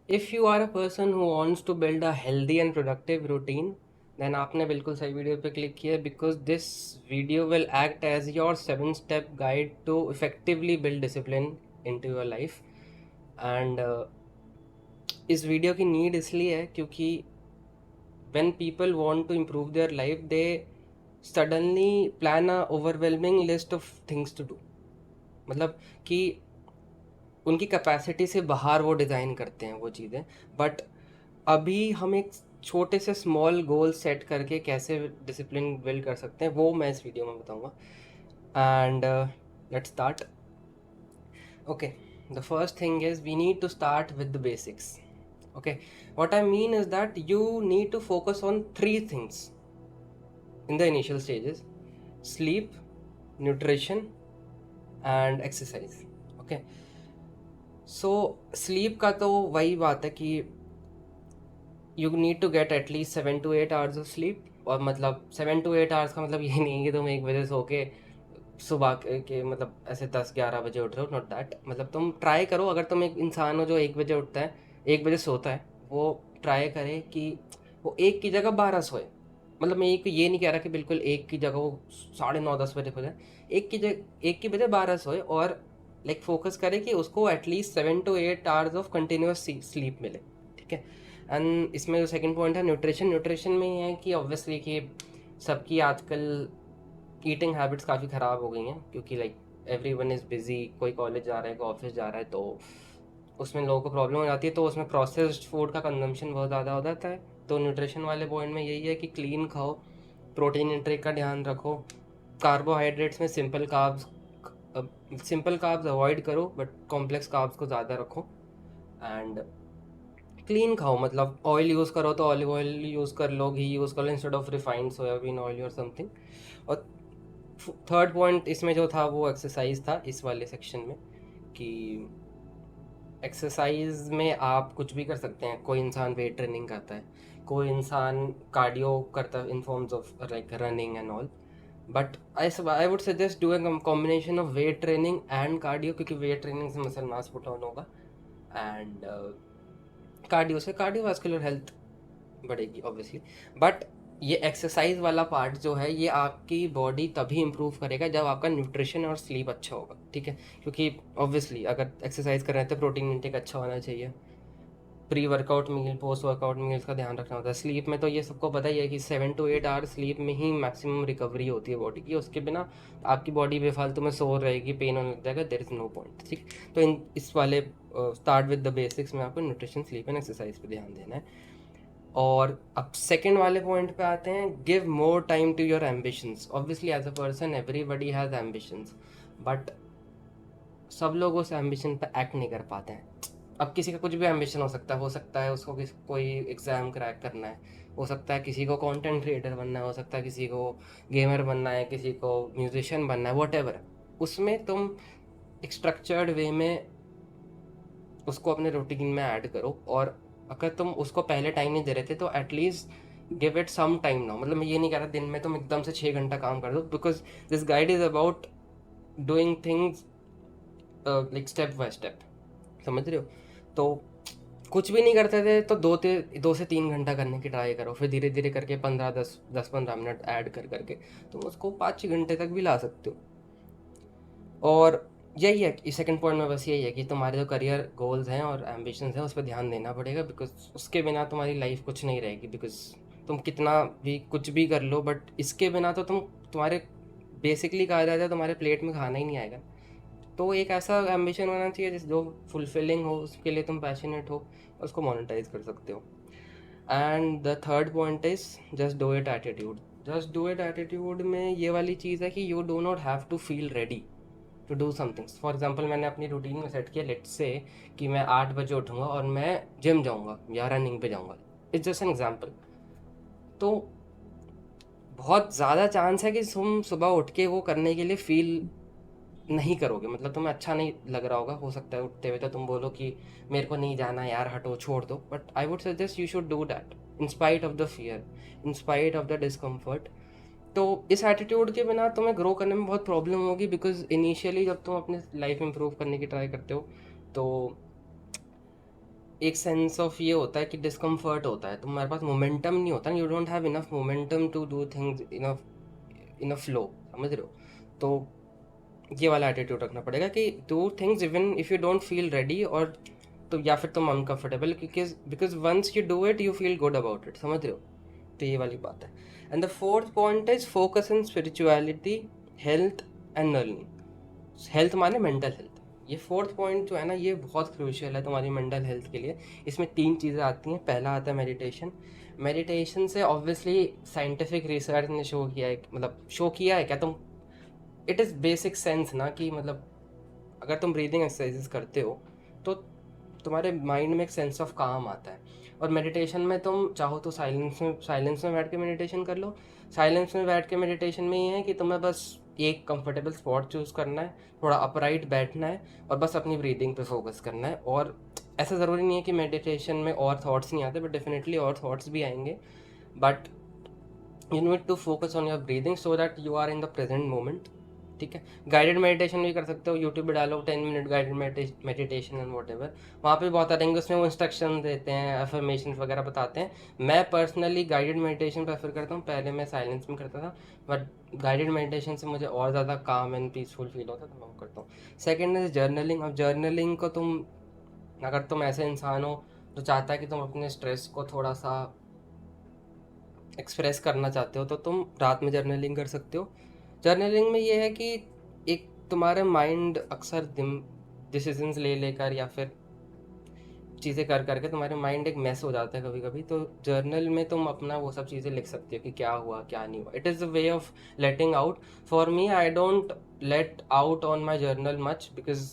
If you are a person who wants to build a healthy and productive routine, then आपने बिल्कुल सही video पे click किया, because this video will act as your 7 step guide to effectively build discipline into your life. And इस video की need इसलिए है क्योंकि when people want to improve their life, they suddenly plan a overwhelming list of things to do। मतलब कि उनकी capacity से बाहर वो डिज़ाइन करते हैं वो चीज़ें। बट अभी हम एक छोटे से स्मॉल गोल सेट करके कैसे डिसिप्लिन बिल्ड कर सकते हैं वो मैं इस वीडियो में बताऊंगा। And let's start. Okay, the first thing is we need to start with the basics. Okay, what I mean is that you need to focus on 3 things in the initial stages: sleep, nutrition and exercise। Okay, so sleep का तो वही बात है कि you need to get at least 7 to 8 hours of sleep। और मतलब 7 to 8 hours का मतलब ये नहीं है कि तुम 1 बजे सो के सुबह के मतलब ऐसे 10-11 बजे उठ रहे हो, नॉट दैट। मतलब तुम ट्राई करो, अगर तुम एक इंसान हो जो 1 बजे उठता है, 1 बजे सोता है, वो ट्राई करे कि वो एक की जगह 12 सोए। मतलब मैं एक ये नहीं कह रहा कि बिल्कुल एक की जगह वो 9:30-10 बजे हो जाए, एक की बजाय 12 सोए। और लाइक फोकस करे कि उसको at least 7 to 8 hours of continuous sleep मिले। ठीक है। एंड इसमें जो सेकंड पॉइंट है न्यूट्रिशन में ये है कि ऑब्वियसली कि सबकी आजकल ईटिंग हैबिट्स काफ़ी ख़राब हो गई हैं, क्योंकि लाइक एवरीवन इज़ बिज़ी, कोई कॉलेज जा रहा है, कोई ऑफिस जा रहा है, तो उसमें लोगों को प्रॉब्लम हो जाती है। तो उसमें प्रोसेस्ड फूड का कंजम्पशन बहुत ज़्यादा हो जाता है। तो न्यूट्रिशन वाले पॉइंट में यही है कि क्लीन खाओ, प्रोटीन इंटेक का ध्यान रखो, कार्बोहाइड्रेट्स में सिंपल कार्ब्स अवॉइड करो, बट कॉम्प्लेक्स कार्ब्स को ज़्यादा रखो। एंड क्लीन खाओ, मतलब ऑयल यूज़ करो तो ऑलिव ऑयल यूज़ कर लो, घी यूज़ कर लो instead of refined soybean oil और समथिंग। और थर्ड पॉइंट इसमें जो था वो एक्सरसाइज था इस वाले सेक्शन में, कि एक्सरसाइज में आप कुछ भी कर सकते हैं। कोई इंसान वेट ट्रेनिंग करता है, कोई इंसान कार्डियो करता है in forms of like running and all. But I would suggest do a combination of weight training and cardio, क्योंकि वेट ट्रेनिंग से मसल मास पुट ऑन होगा एंड कार्डियो से कार्डियोवास्कुलर हेल्थ बढ़ेगी ऑब्वियसली। बट ये exercise वाला part जो है ये आपकी बॉडी तभी इम्प्रूव करेगा जब आपका न्यूट्रिशन और स्लीप अच्छा होगा। ठीक है, क्योंकि ऑब्वियसली अगर एक्सरसाइज कर रहे हैं तो प्रोटीन इंटेक अच्छा होना चाहिए, pre workout meal, post workout meals का ध्यान रखना होता है। स्लीप में तो ये सबको पता ही है कि 7 to 8 आवर्स स्लीप में ही मैक्सिमम रिकवरी होती है बॉडी की। उसके बिना आपकी बॉडी बेफालतू में सो रहेगी, पेन होने लग जाएगा, देयर इज़ नो पॉइंट। ठीक, तो इस वाले स्टार्ट विद द बेसिक्स में आपको न्यूट्रिशन, स्लीप एंड एक्सरसाइज पे ध्यान देना है। और अब सेकेंड वाले पॉइंट पे आते हैं, give more time to your ambitions. Obviously as a person everybody has ambitions, but सब लोग उस एम्बिशन पे एक्ट नहीं कर पाते हैं। अब किसी का कुछ भी एम्बिशन हो सकता है उसको कोई एग्ज़ाम क्रैक करना है, हो सकता है किसी को कंटेंट क्रिएटर बनना है, हो सकता है किसी को गेमर बनना है, किसी को म्यूजिशियन बनना है, वॉट एवर। उसमें तुम एक स्ट्रक्चर्ड वे में उसको अपने रूटीन में ऐड करो। और अगर तुम उसको पहले टाइम नहीं दे रहे थे तो at least give it some time now. मतलब मैं ये नहीं कह रहा दिन में तुम एकदम से 6 घंटा काम कर दो, because this guide is about doing things like step by step. समझ रहे हो? तो कुछ भी नहीं करते थे तो 2 से 3 घंटा करने की ट्राई करो, फिर धीरे धीरे करके 10-15 मिनट ऐड कर करके तुम उसको 5-6 घंटे तक भी ला सकते हो। और यही है कि सेकंड पॉइंट में बस यही है कि तुम्हारे जो करियर गोल्स हैं और एम्बिशंस हैं उस पर ध्यान देना पड़ेगा, बिकॉज उसके बिना तुम्हारी लाइफ कुछ नहीं रहेगी। बिकॉज तुम कितना भी कुछ भी कर लो, बट इसके बिना तो तुम्हारे बेसिकली कहा जाता है तुम्हारे प्लेट में खाना ही नहीं आएगा। तो एक ऐसा एम्बिशन होना चाहिए जिस जो फुलफिलिंग हो, उसके लिए तुम पैशनेट हो, उसको मोनेटाइज कर सकते हो। And the third point is just do it attitude. Just do it attitude में ये वाली चीज़ है कि you do not have to feel ready to do somethings. For example मैंने अपनी रूटीन में सेट किया, लेट्स से कि मैं 8 बजे उठूँगा और मैं जिम जाऊँगा या रनिंग पे जाऊँगा। It's just an example. तो बहुत ज़्यादा चांस है कि तुम सुबह उठ के वो करने के लिए फील नहीं करोगे, मतलब तुम्हें अच्छा नहीं लग रहा होगा। हो सकता है उठते हुए तो तुम बोलो कि मेरे को नहीं जाना यार, हटो छोड़ दो। But I would suggest you should do that in spite of the fear, in spite of the discomfort. तो इस एटीट्यूड के बिना तुम्हें ग्रो करने में बहुत प्रॉब्लम होगी, बिकॉज इनिशियली जब तुम अपनी लाइफ इंप्रूव करने की ट्राई करते हो तो एक सेंस ऑफ ये होता है कि डिस्कम्फर्ट होता है, तुम्हारे पास मोमेंटम नहीं होता, you don't have enough momentum to do things in a flow, समझ रहे हो? तो ये वाला एटीट्यूड रखना पड़ेगा कि do things even if you don't feel ready, और तो या फिर तुम uncomfortable, because once you do it you feel good about it, समझ रहे हो? तो ये वाली बात है। And the fourth point is focus in spirituality, health and learning. Health माने मेंटल हेल्थ। ये फोर्थ पॉइंट जो है ना, ये बहुत क्रूशियल है तुम्हारी मेंटल हेल्थ के लिए। इसमें 3 चीज़ें आती हैं। पहला आता है मेडिटेशन। मेडिटेशन से ऑब्वियसली साइंटिफिक रिसर्च ने शो किया है, मतलब शो किया है क्या, तुम इट इज़ बेसिक सेंस ना कि मतलब अगर तुम ब्रीदिंग एक्सरसाइजेस करते हो तो तुम्हारे माइंड में एक सेंस ऑफ काम आता है। और मेडिटेशन में तुम चाहो तो साइलेंस में बैठ के मेडिटेशन कर लो। साइलेंस में बैठ के मेडिटेशन में ये है कि तुम्हें बस एक कंफर्टेबल स्पॉट चूज़ करना है, थोड़ा अपराइट बैठना है और बस अपनी ब्रीदिंग पे फोकस करना है। और ऐसा ज़रूरी नहीं है कि मेडिटेशन में और थॉट्स नहीं आते, बट डेफिनेटली और थॉट्स भी आएंगे। But you need to focus on your breathing so that you are in the present moment. ठीक है। गाइडेड मेडिटेशन भी कर सकते हो, यूट्यूब पे डालो 10 minute guided meditation and what ever, वहाँ पे बहुत आ रहेंगे, उसमें वो इंस्ट्रक्शन देते हैं, अफर्मेशन वगैरह बताते हैं। मैं पर्सनली गाइडेड मेडिटेशन प्रेफर करता हूँ। पहले मैं साइलेंस में करता था, बट गाइडेड मेडिटेशन से मुझे और ज़्यादा काम एंड पीसफुल फील होता है, तो मैं वो करता हूँ। Second is journaling. अब जर्नलिंग को तुम, अगर तुम ऐसे इंसान हो जो चाहता है कि तुम अपने स्ट्रेस को थोड़ा सा एक्सप्रेस करना चाहते हो, तो तुम रात में जर्नलिंग कर सकते हो। जर्नलिंग में ये है कि एक तुम्हारा माइंड अक्सर डिसीजंस ले लेकर या फिर चीज़ें कर करके तुम्हारे माइंड एक मेस हो जाता है कभी कभी, तो जर्नल में तुम अपना वो सब चीज़ें लिख सकते हो कि क्या हुआ क्या नहीं हुआ। It is a way of letting out. For me I don't let out on my journal much, because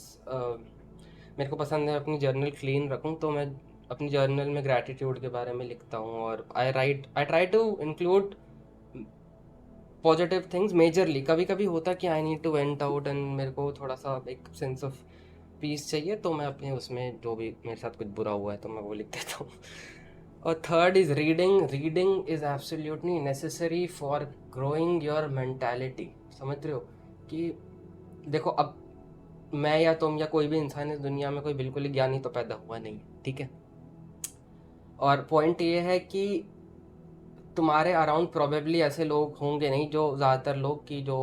मेरे को पसंद है अपनी जर्नल क्लीन रखूँ, तो मैं अपनी जर्नल में ग्रैटिट्यूड के बारे में लिखता हूँ। और I try to include positive things majorly. कभी कभी होता है कि I need to vent out and मेरे को थोड़ा सा एक सेंस ऑफ पीस चाहिए, तो मैं अपने उसमें जो भी मेरे साथ कुछ बुरा हुआ है तो मैं वो लिख देता हूँ। और third is reading. Reading is absolutely necessary for growing your mentality. समझ रहे हो कि देखो, अब मैं या तुम या कोई भी इंसान इस दुनिया में कोई बिल्कुल ही ज्ञानी तो पैदा हुआ नहीं, ठीक है? और पॉइंट ये है कि तुम्हारे अराउंड प्रोबेबली ऐसे लोग होंगे नहीं, जो ज़्यादातर लोग कि जो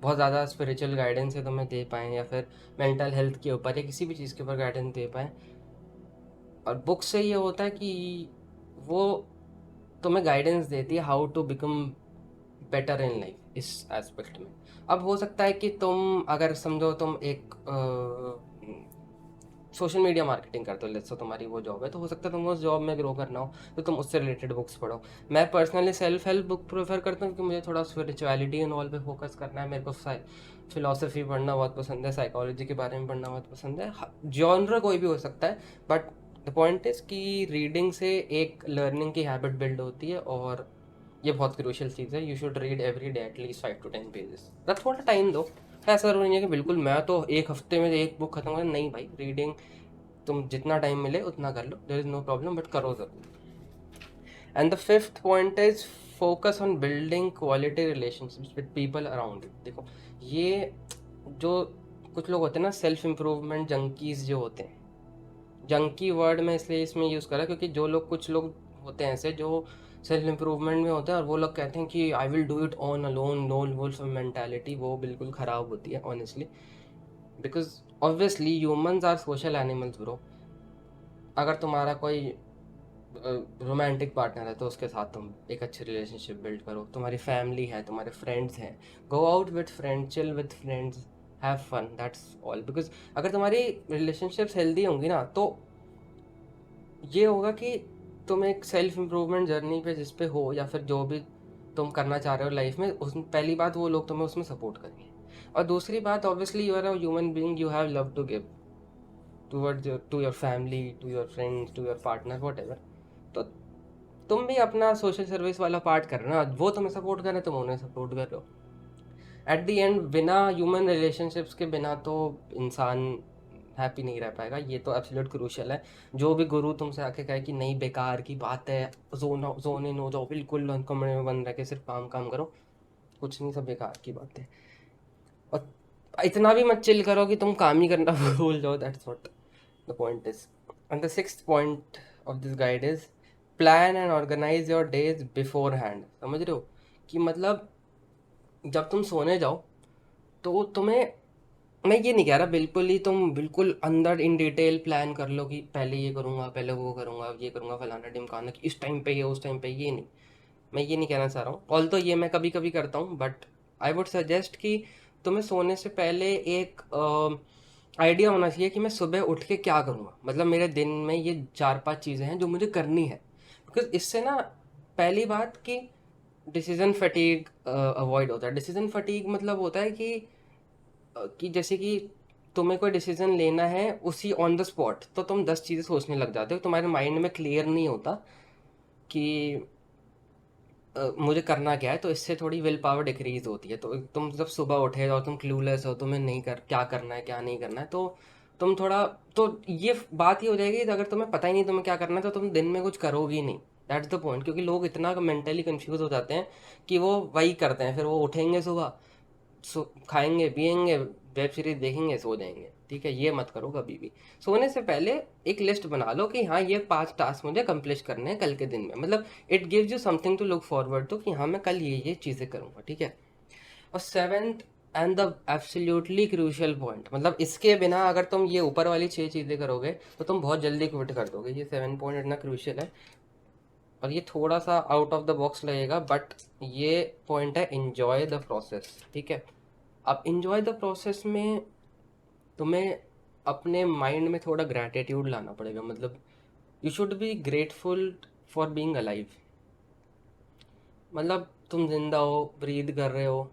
बहुत ज़्यादा स्पिरिचुअल गाइडेंस है तुम्हें दे पाएँ, या फिर मेंटल हेल्थ के ऊपर या किसी भी चीज़ के ऊपर गाइडेंस दे पाएँ। और बुक से ये होता है कि वो तुम्हें गाइडेंस देती है how to become better in life इस एस्पेक्ट में। अब हो सकता है कि तुम अगर समझो तुम एक सोशल मीडिया मार्केटिंग करते हो, लेट्स से तुम्हारी वो जॉब है, तो हो सकता है तुम उस जॉब में ग्रो करना हो तो तुम उससे रिलेटेड बुक्स पढ़ो। मैं personally self help book prefer करता हूँ क्योंकि मुझे थोड़ा स्पिरिचुअलिटी एंड ऑल पे फोकस करना है। मेरे को फिलोसफी पढ़ना बहुत पसंद है, साइकोलॉजी के बारे में पढ़ना बहुत पसंद है। जॉनर कोई भी हो सकता है, बट द पॉइंट इज़ कि रीडिंग से एक लर्निंग की हैबिट बिल्ड होती है, और ये बहुत क्रूशियल चीज़ है। You should read every day at least 5 to 10 pages. बस थोड़ा टाइम दो। ऐसा ज़रूरी नहीं है कि बिल्कुल मैं तो एक हफ्ते में एक बुक खत्म कर, नहीं भाई, रीडिंग तुम जितना टाइम मिले उतना कर लो, there is no problem, but करो ज़रूर। And the fifth point is focus on building quality relationships with people around you. देखो, ये जो कुछ लोग होते हैं ना, सेल्फ इम्प्रूवमेंट जंकीज जो होते हैं, जंकी वर्ड में इसलिए इसमें यूज़ करा क्योंकि जो लोग, कुछ लोग होते हैं ऐसे जो सेल्फ इम्प्रूवमेंट में होते हैं और वो लोग कहते हैं कि I will do it on alone, lone wolf mentality, वो बिल्कुल ख़राब होती है honestly. Because obviously humans are social animals bro. अगर तुम्हारा कोई रोमांटिक पार्टनर है तो उसके साथ तुम एक अच्छी रिलेशनशिप बिल्ड करो। तुम्हारी फैमिली है, तुम्हारे फ्रेंड्स हैं, go out with friends, chill with friends, have fun, that's all. Because अगर तुम्हारी रिलेशनशिप्स हेल्दी होंगी ना, तो ये होगा कि तुम एक सेल्फ इम्प्रूवमेंट जर्नी पे जिस पे हो, या फिर जो भी तुम करना चाह रहे हो लाइफ में, उस पहली बात वो लोग तुम्हें उसमें सपोर्ट करेंगे। और दूसरी बात, obviously you are a human being, you have love to give to your family, to your friends, to your partner, whatever. तो तुम भी अपना सोशल सर्विस वाला पार्ट कर रहे हो ना, वो तुम्हें सपोर्ट कर रहे हैं, तुम उन्हें सपोर्ट कर रहे हो। एट द एंड बिना ह्यूमन रिलेशनशिप्स के बिना तो इंसान हैप्पी नहीं रह पाएगा। ये तो एब्सोल्यूट क्रूशियल है। जो भी गुरु तुमसे आके कहे कि नहीं बेकार की बात है, जोन इन हो जाओ, बिल्कुल कमरे में बंद रह के सिर्फ काम काम करो, कुछ नहीं, सब बेकार की बात है। और इतना भी मत चिल करो कि तुम काम ही करना भूल जाओ, that's what the point is. And the sixth point of this guide is plan and organize your days beforehand. समझ रहे हो कि मतलब जब तुम सोने जाओ तो तुम्हें, मैं ये नहीं कह रहा बिल्कुल ही तुम बिल्कुल अंदर इन डिटेल प्लान कर लो कि पहले ये करूँगा, पहले वो करूँगा, ये करूँगा, फलाना ढिमकाना, कि इस टाइम पे ये, उस टाइम पे ये नहीं। मैं ये नहीं कहना चाह रहा हूँ, ऑल तो ये मैं कभी कभी करता हूँ, बट आई वुड सजेस्ट कि तुम्हें सोने से पहले एक आइडिया होना चाहिए कि मैं सुबह उठ के क्या करूँगा। मतलब मेरे दिन में ये 4-5 चीज़ें हैं जो मुझे करनी है, बिकॉज इससे ना, पहली बात कि डिसीजन फटीग अवॉइड होता है। डिसीजन फटीग मतलब होता है कि जैसे कि तुम्हें कोई डिसीजन लेना है उसी ऑन द स्पॉट, तो तुम 10 चीज़ें सोचने लग जाते हो, तुम्हारे माइंड में क्लियर नहीं होता कि मुझे करना क्या है। तो इससे थोड़ी विल पावर डिक्रीज होती है। तो तुम जब सुबह उठे और तुम क्लूलेस हो, तुम्हें नहीं कर क्या करना है क्या नहीं करना है, तो तुम थोड़ा, तो ये बात ही हो जाएगी कि अगर तुम्हें पता ही नहीं तुम्हें क्या करना है तो तुम दिन में कुछ करोगे ही नहीं। That's the point. क्योंकि लोग इतना मेंटली कंफ्यूज हो जाते हैं कि वो वही करते हैं, फिर वो उठेंगे सुबह, खाएंगे पिएंगे, वेब सीरीज देखेंगे, सो जाएंगे। ठीक है, ये मत करो कभी भी। सोने से पहले एक लिस्ट बना लो कि हाँ ये 5 टास्क मुझे कंप्लीट करने हैं कल के दिन में। मतलब it gives you something to look forward to कि हाँ मैं कल ये चीज़ें करूँगा। ठीक है। और seventh and the absolutely crucial point, मतलब इसके बिना अगर तुम ये ऊपर वाली 6 चीज़ें करोगे तो तुम बहुत जल्दी क्विट कर दोगे। ये 7 पॉइंट इतना क्रूशियल है, और ये थोड़ा सा आउट ऑफ द बॉक्स लगेगा, बट ये पॉइंट है एंजॉय द प्रोसेस। ठीक है। अब इंजॉय द प्रोसेस में तुम्हें अपने माइंड में थोड़ा ग्रैटिट्यूड लाना पड़ेगा। मतलब you should be grateful for being alive. मतलब तुम जिंदा हो, ब्रीद कर रहे हो,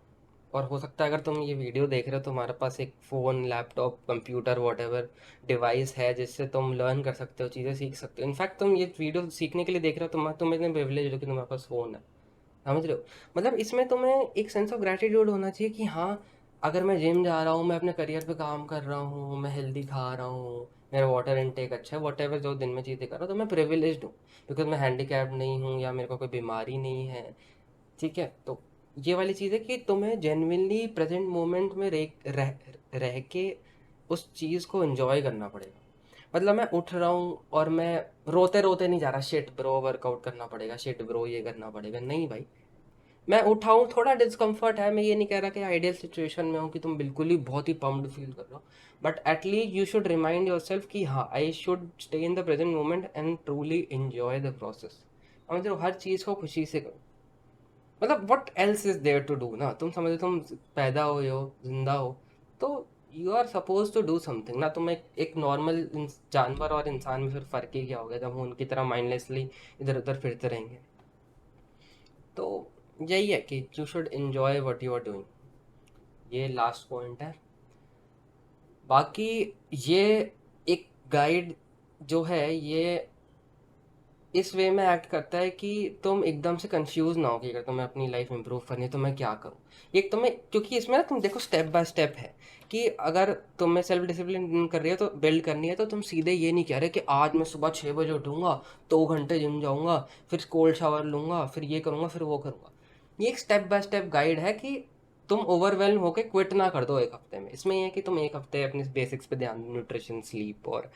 और हो सकता है अगर तुम ये वीडियो देख रहे हो तुम्हारे पास एक phone, laptop, computer, whatever device है जिससे तुम लर्न कर सकते हो, चीज़ें सीख सकते हो। इनफैक्ट तुम ये वीडियो सीखने के लिए देख रहे हो, तुम इतने प्रिविलेज हो कि तुम्हारे पास फ़ोन है। समझ रहे हो। मतलब इसमें तुम्हें एक सेंस ऑफ ग्रैटिट्यूड होना चाहिए कि हाँ, अगर मैं जिम जा रहा हूँ, मैं अपने करियर पे काम कर रहा हूँ, मैं हेल्दी खा रहा हूँ, मेरा वाटर इनटेक अच्छा है, वॉट एवर जो दिन में चीज़ें कर रहा हूँ, तो मैं प्रिविलेज्ड हूँ, बिकॉज मैं हैंडीकैप्ड नहीं हूँ या मेरे को कोई बीमारी नहीं है। ठीक है। तो ये वाली चीज़ है कि तुम्हें जेन्युइनली प्रेजेंट मोमेंट में रह के उस चीज़ को एंजॉय करना पड़ेगा। मतलब मैं उठ रहा हूँ और मैं रोते रोते नहीं जा रहा, शिट ब्रो वर्कआउट करना पड़ेगा, शिट ब्रो ये करना पड़ेगा, नहीं भाई। मैं उठा हूँ, थोड़ा डिस्कम्फर्ट है, मैं ये नहीं कह रहा कि आइडियल सिचुएशन में हूँ कि तुम बिल्कुल ही बहुत ही पम्प्ड फील कर रहे हो, but at least you should remind yourself कि हाँ I should stay in the present moment and truly enjoy the process. समझ लो, हर चीज़ को खुशी से करो। मतलब what else is there to do ना, तुम समझो, तुम पैदा हुए हो, जिंदा हो, तो you are suppose to do something ना। तुम एक नॉर्मल जानवर और इंसान में फिर फ़र्क ही क्या होगा जब वो उनकी तरह माइंडलेसली इधर उधर फिरते रहेंगे। तो यही है कि you should enjoy what you are doing. ये लास्ट पॉइंट है। बाकी ये एक गाइड जो है ये इस वे में एक्ट करता है कि तुम एकदम से कंफ्यूज ना हो कि अगर तुम्हें अपनी लाइफ इंप्रूव करनी है तो मैं क्या करूँ। एक तुम्हें, क्योंकि इसमें ना तुम देखो स्टेप बाय स्टेप है कि अगर तुम्हें सेल्फ डिसिप्लिन कर रही है तो बिल्ड करनी है, तो तुम सीधे ये नहीं कह रहे कि आज मैं सुबह 6 बजे उठूंगा, 2 घंटे जिम जाऊंगा, फिर कोल्ड शावर लूंगा, फिर ये करूंगा, फिर वो करूंगा। ये एक स्टेप बाय स्टेप गाइड है कि तुम ओवरवेल्म होके क्विट ना कर दो एक हफ्ते में। इसमें ये है कि तुम एक हफ्ते अपने बेसिक्स पे ध्यान दो, न्यूट्रिशन, स्लीप और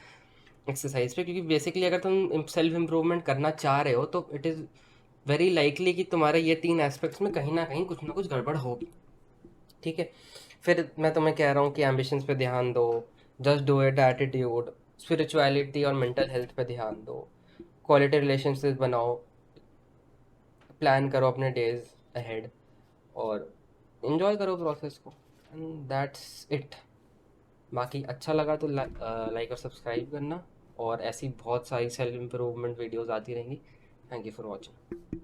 एक्सरसाइज पे, क्योंकि बेसिकली अगर तुम सेल्फ इम्प्रूवमेंट करना चाह रहे हो तो इट इज़ वेरी लाइकली कि तुम्हारे ये 3 एस्पेक्ट्स में कहीं ना कुछ गड़बड़ होगी। ठीक है। फिर मैं तुम्हें कह रहा हूँ कि एम्बिशंस पे ध्यान दो, just do it attitude, spirituality और मेंटल हेल्थ पे ध्यान दो, क्वालिटी रिलेशनशिप बनाओ, प्लान करो अपने डेज अहेड, और इन्जॉय करो प्रोसेस को, एंड दैट्स इट। बाकी अच्छा लगा तो लाइक और सब्सक्राइब करना, और ऐसी बहुत सारी सेल्फ इम्प्रूवमेंट वीडियोस आती रहेंगी। Thank you for watching.